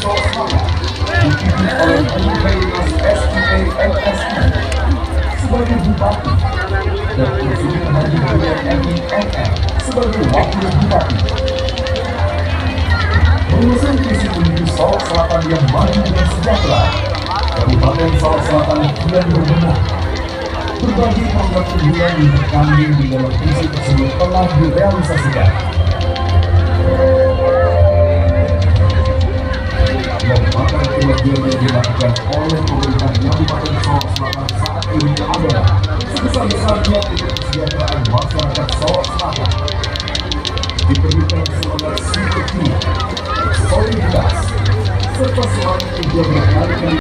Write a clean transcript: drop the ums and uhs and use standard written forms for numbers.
Solok Selatan dipimpin oleh Pekerja SPA sebagai bupati dan Presiden Haji MINR sebagai wakil bupati. Mengusung visi menuju Solok Selatan yang maju dan sejahtera, Kabupaten Solok Selatan kian berbenah. Berbagai program unggulan yang terkandung di dalam visi tersebut telah direalisasikan. Lembaga kewajiban yang dilakukan oleh pemerintah Kabupaten Solok Selatan saat ini adalah sebesar-besarnya untuk kesejahteraan masyarakat Solok Selatan. Diperlukan semangat simpati, soliditas, serta semangat untuk berkali-kali